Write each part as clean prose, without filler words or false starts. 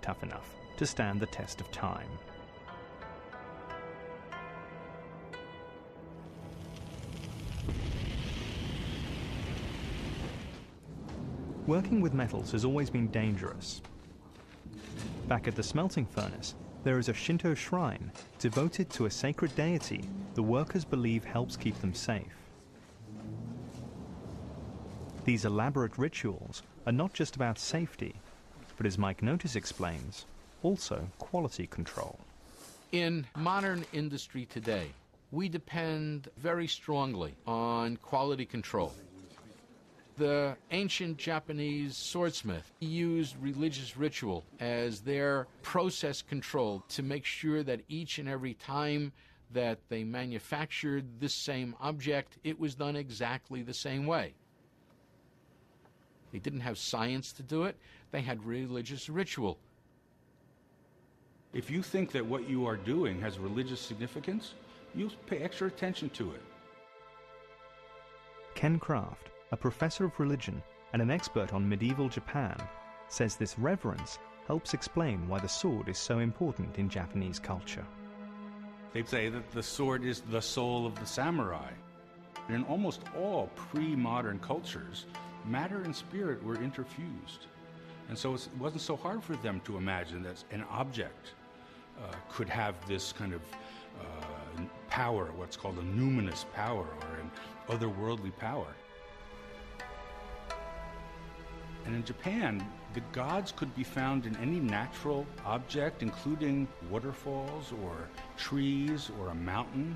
tough enough to stand the test of time. Working with metals has always been dangerous. Back at the smelting furnace, there is a Shinto shrine devoted to a sacred deity the workers believe helps keep them safe. These elaborate rituals are not just about safety, but as Mike Notice explains, also quality control. In modern industry today, we depend very strongly on quality control. The ancient Japanese swordsmith used religious ritual as their process control to make sure that each and every time that they manufactured this same object, it was done exactly the same way. They didn't have science to do it, they had religious ritual. If you think that what you are doing has religious significance, you'll pay extra attention to it. Ken Kraft, a professor of religion and an expert on medieval Japan, says this reverence helps explain why the sword is so important in Japanese culture. They say that the sword is the soul of the samurai. In almost all pre-modern cultures, matter and spirit were interfused. And so it wasn't so hard for them to imagine that an object could have this kind of power, what's called a numinous power or an otherworldly power. And in Japan, the gods could be found in any natural object, including waterfalls or trees or a mountain.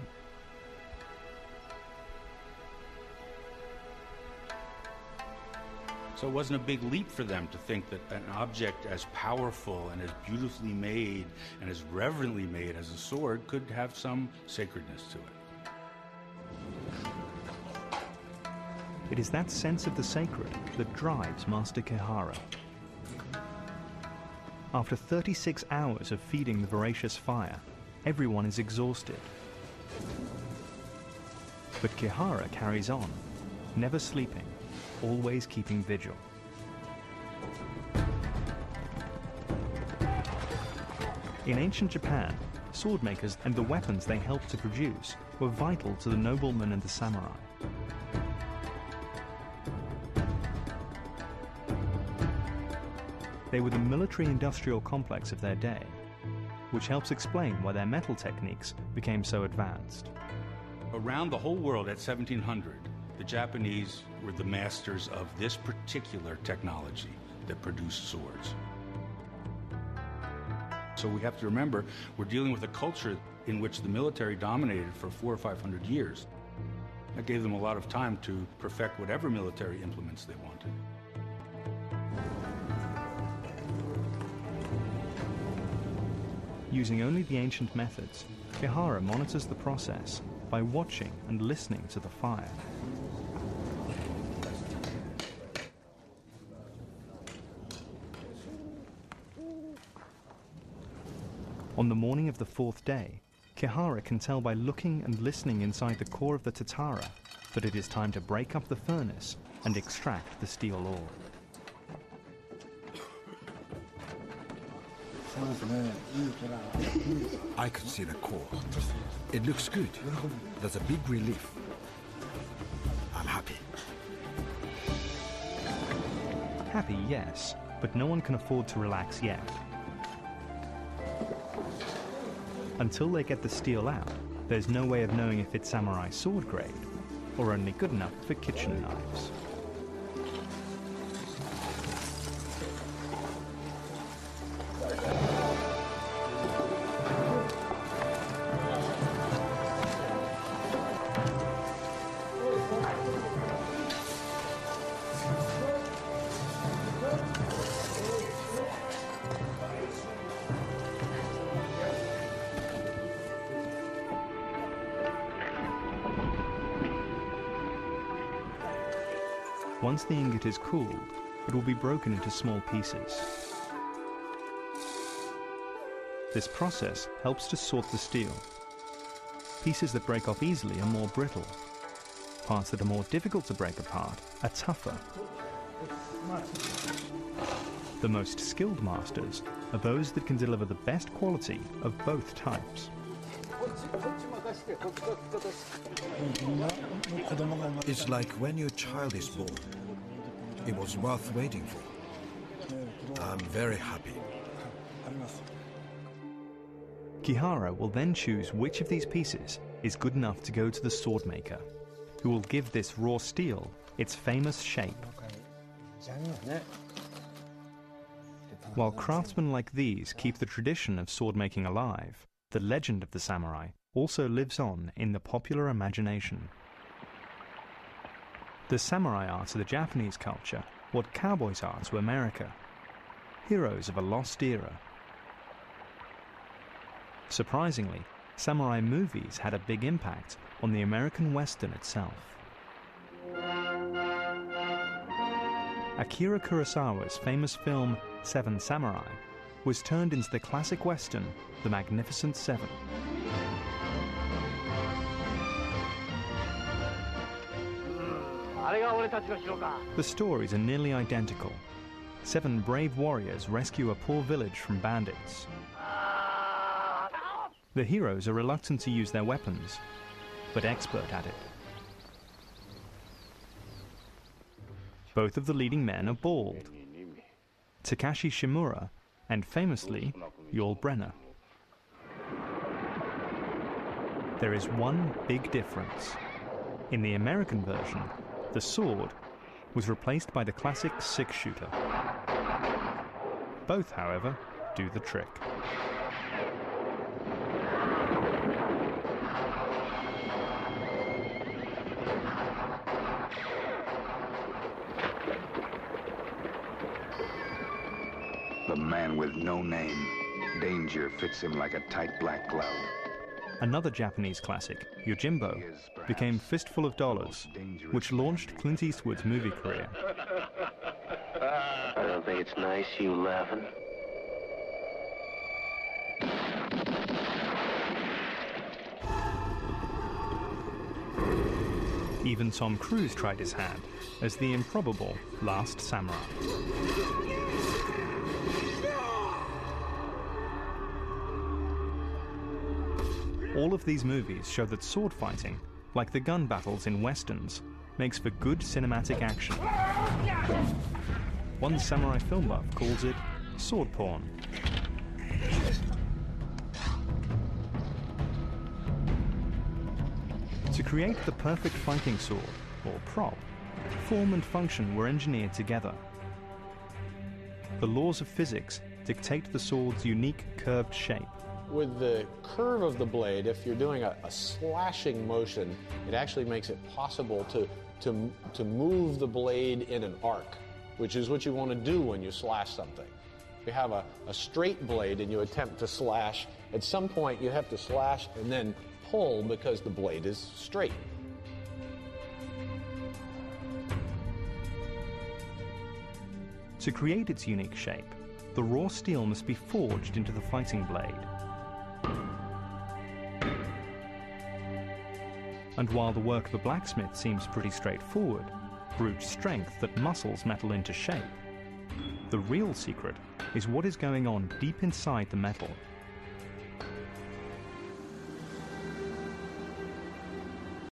So it wasn't a big leap for them to think that an object as powerful and as beautifully made and as reverently made as a sword could have some sacredness to it. It is that sense of the sacred that drives Master Kihara. After 36 hours of feeding the voracious fire, everyone is exhausted. But Kihara carries on, never sleeping, always keeping vigil. In ancient Japan, sword makers and the weapons they helped to produce were vital to the noblemen and the samurai. They were the military-industrial complex of their day, which helps explain why their metal techniques became so advanced. Around the whole world at 1700, the Japanese were the masters of this particular technology that produced swords. So we have to remember, we're dealing with a culture in which the military dominated for 400 or 500 years. That gave them a lot of time to perfect whatever military implements they wanted. Using only the ancient methods, Kihara monitors the process by watching and listening to the fire. On the morning of the fourth day, Kihara can tell by looking and listening inside the core of the Tatara that it is time to break up the furnace and extract the steel ore. I could see the core. It looks good. There's a big relief. I'm happy. Happy, yes, but no one can afford to relax yet. Until they get the steel out, there's no way of knowing if it's samurai sword grade or only good enough for kitchen knives. Once the ingot is cooled, it will be broken into small pieces. This process helps to sort the steel. Pieces that break off easily are more brittle. Parts that are more difficult to break apart are tougher. The most skilled masters are those that can deliver the best quality of both types. It's like when your child is born. It was worth waiting for. I'm very happy. Kihara will then choose which of these pieces is good enough to go to the sword maker, who will give this raw steel its famous shape. While craftsmen like these keep the tradition of sword making alive, the legend of the samurai also lives on in the popular imagination. The samurai are to the Japanese culture what cowboys are to America, heroes of a lost era. Surprisingly, samurai movies had a big impact on the American Western itself. Akira Kurosawa's famous film Seven Samurai was turned into the classic Western The Magnificent Seven. The stories are nearly identical. 7 brave warriors rescue a poor village from bandits. The heroes are reluctant to use their weapons, but expert at it. Both of the leading men are bald. Takashi Shimura and, famously, Yul Brynner. There is one big difference. In the American version, the sword was replaced by the classic 6-shooter. Both, however, do the trick. The man with no name. Danger fits him like a tight black glove. Another Japanese classic, Yojimbo, became Fistful of Dollars, which launched Clint Eastwood's movie career. I don't think it's nice you laughing. Even Tom Cruise tried his hand as the improbable Last Samurai. All of these movies show that sword fighting, like the gun battles in westerns, makes for good cinematic action. One samurai film buff calls it sword porn. To create the perfect fighting sword, or prop, form and function were engineered together. The laws of physics dictate the sword's unique curved shape. With the curve of the blade, if you're doing a slashing motion, it actually makes it possible to move the blade in an arc, which is what you want to do when you slash something. If you have a straight blade and you attempt to slash, at some point you have to slash and then pull because the blade is straight. To create its unique shape, the raw steel must be forged into the fighting blade. And while the work of a blacksmith seems pretty straightforward, brute strength that muscles metal into shape, the real secret is what is going on deep inside the metal